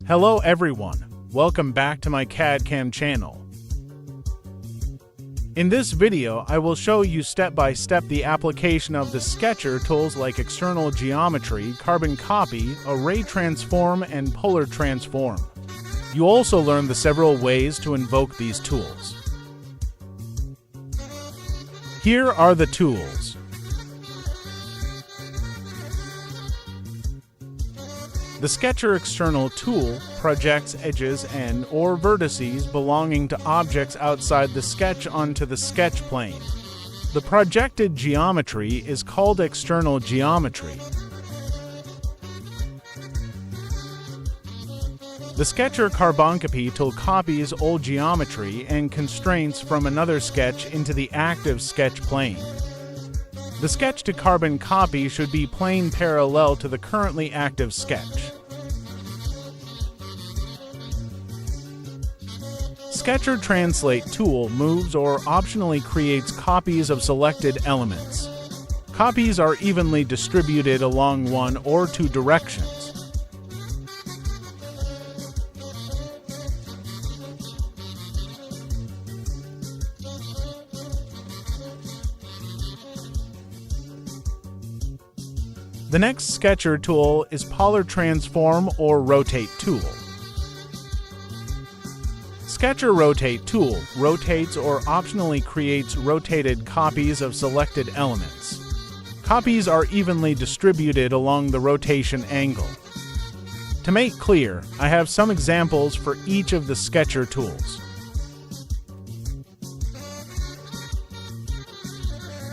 Hello everyone, welcome back to my CAD/CAM channel. In this video, I will show you step by step the application of the sketcher tools like external geometry, carbon copy, array transform, and polar transform. You also learn the several ways to invoke these tools. Here are the tools. The Sketcher external tool projects edges and/or vertices belonging to objects outside the sketch onto the sketch plane. The projected geometry is called external geometry. The Sketcher carboncopy tool copies old geometry and constraints from another sketch into the active sketch plane. The sketch to carbon copy should be plane parallel to the currently active sketch. Sketcher Translate tool moves or optionally creates copies of selected elements. Copies are evenly distributed along one or two directions. The next Sketcher tool is Polar Transform or Rotate tool. Sketcher Rotate tool rotates or optionally creates rotated copies of selected elements. Copies are evenly distributed along the rotation angle. To make clear, I have some examples for each of the Sketcher tools.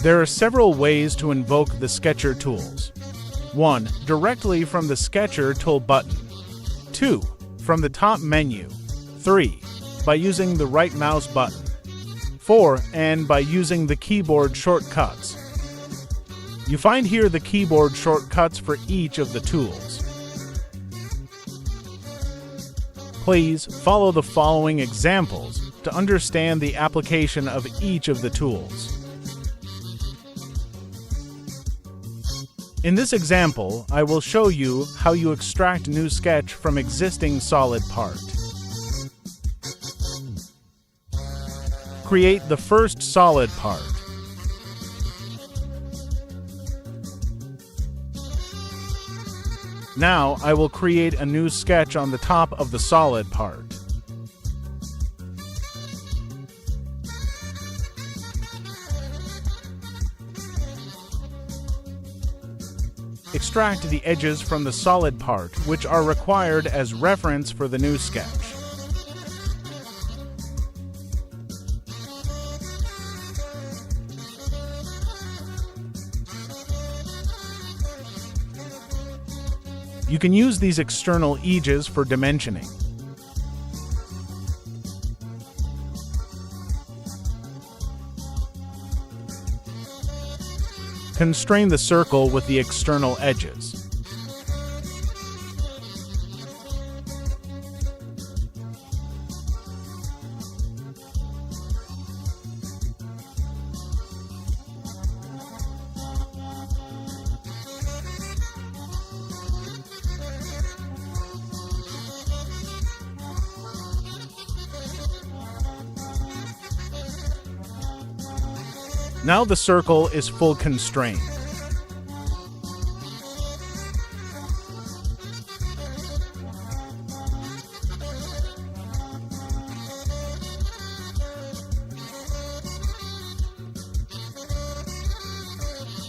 There are several ways to invoke the Sketcher tools. 1. Directly from the Sketcher tool button. 2. From the top menu. 3. By using the right mouse button. 4. And by using the keyboard shortcuts. You find here the keyboard shortcuts for each of the tools. Please follow the following examples to understand the application of each of the tools. In this example, I will show you how you extract new sketch from existing solid part. Create the first solid part. Now I will create a new sketch on the top of the solid part. Extract the edges from the solid part, which are required as reference for the new sketch. You can use these external edges for dimensioning. Constrain the circle with the external edges. Now the circle is full constrained.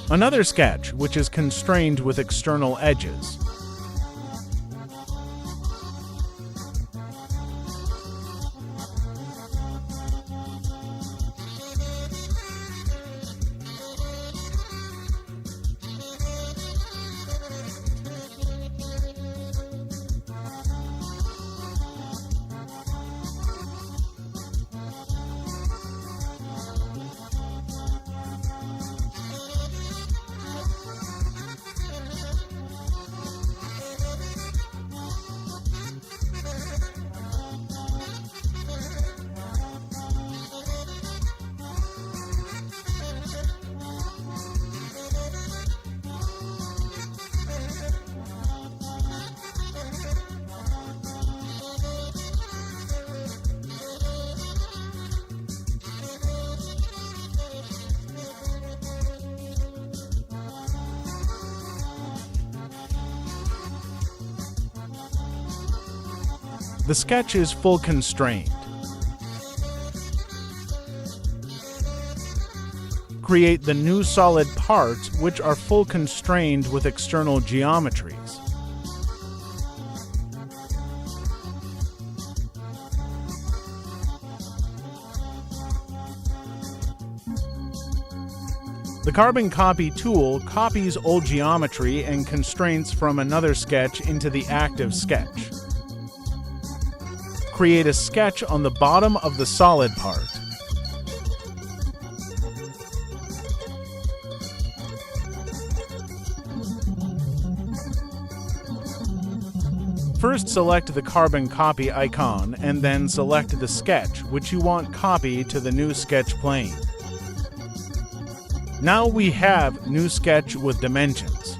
Another sketch which is constrained with external edges. The sketch is full constrained. Create the new solid parts which are full constrained with external geometries. The carbon copy tool copies old geometry and constraints from another sketch into the active sketch. Create a sketch on the bottom of the solid part. First, select the carbon copy icon and then select the sketch which you want copied to the new sketch plane. Now we have new sketch with dimensions.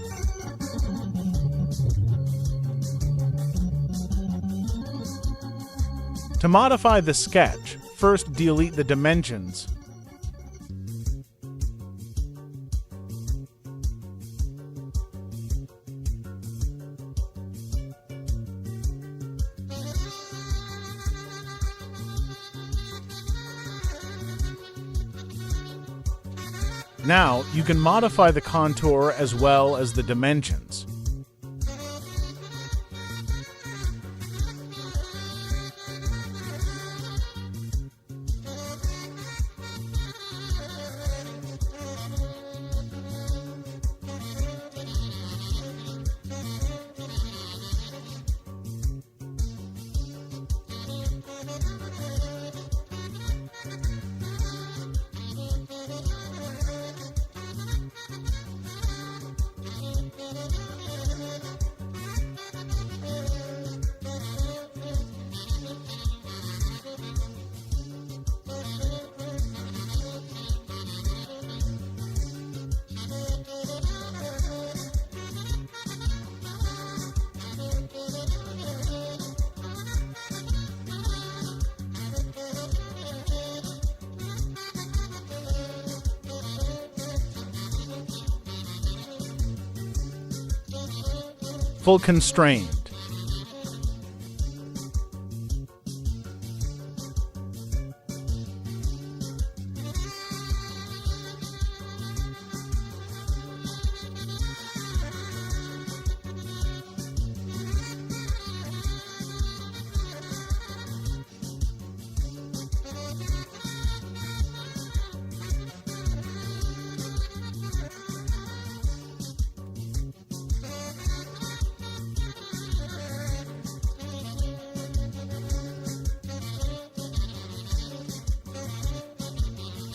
To modify the sketch, first delete the dimensions. Now, you can modify the contour as well as the dimensions. Full constrained.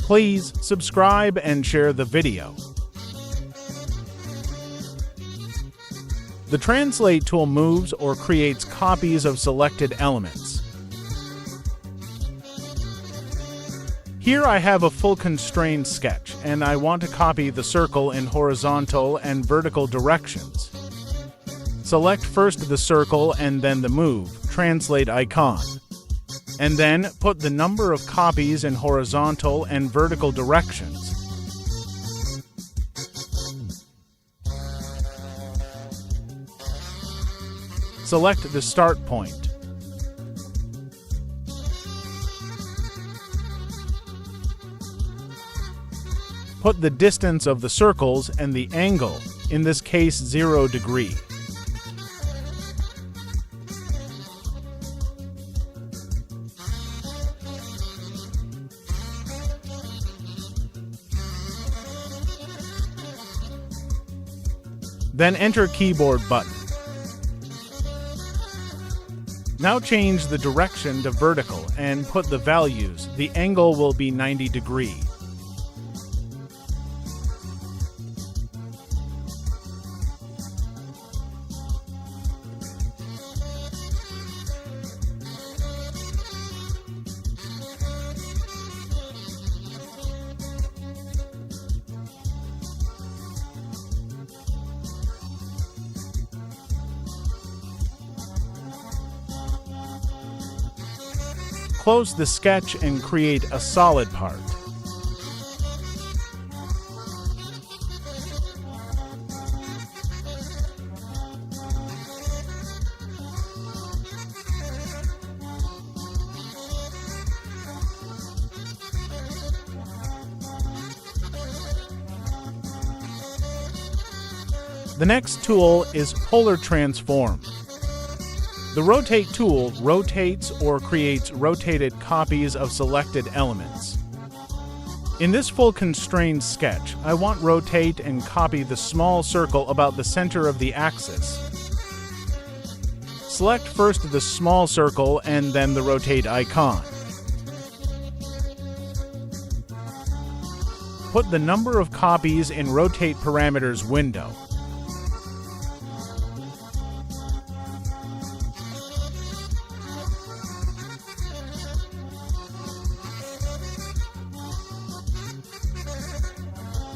Please subscribe and share the video. The Translate tool moves or creates copies of selected elements. Here I have a full constrained sketch, and I want to copy the circle in horizontal and vertical directions. Select first the circle and then the Move, Translate icon. And then put the number of copies in horizontal and vertical directions. Select the start point. Put the distance of the circles and the angle, in this case 0 degree. Then enter keyboard button. Now change the direction to vertical and put the values. The angle will be 90 degrees. Close the sketch and create a solid part. The next tool is Polar Transform. The Rotate tool rotates or creates rotated copies of selected elements. In this full constrained sketch, I want rotate and copy the small circle about the center of the axis. Select first the small circle and then the rotate icon. Put the number of copies in Rotate Parameters window.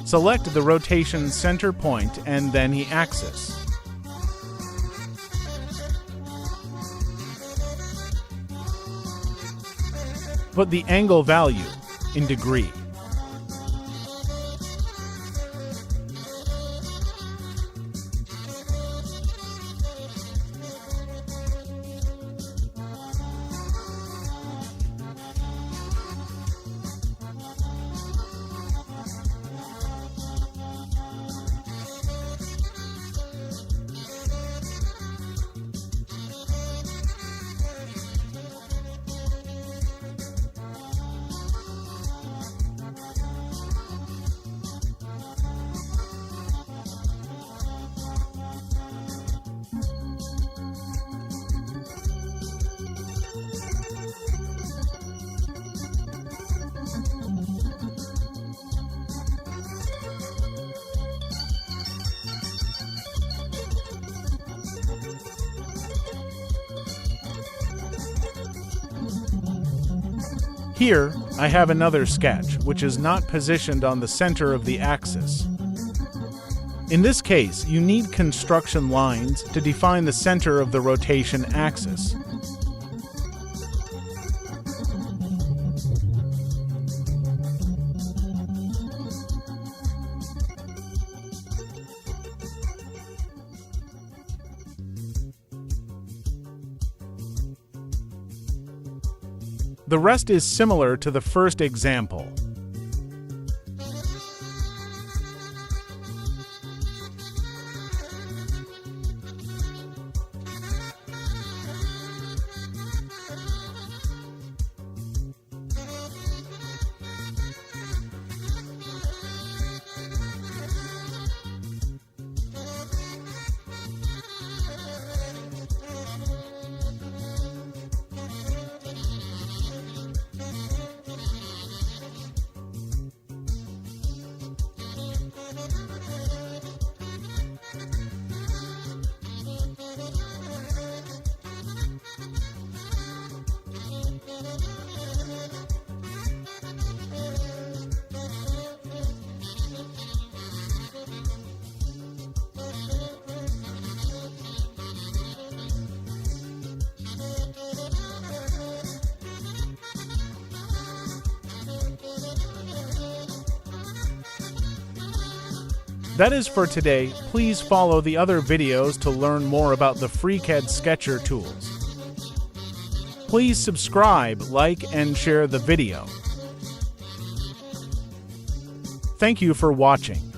Select the rotation center point and then the axis. Put the angle value in degree. Here, I have another sketch, which is not positioned on the center of the axis. In this case, you need construction lines to define the center of the rotation axis. The rest is similar to the first example. That is for today. Please follow the other videos to learn more about the FreeCAD Sketcher tools. Please subscribe, like, and share the video. Thank you for watching.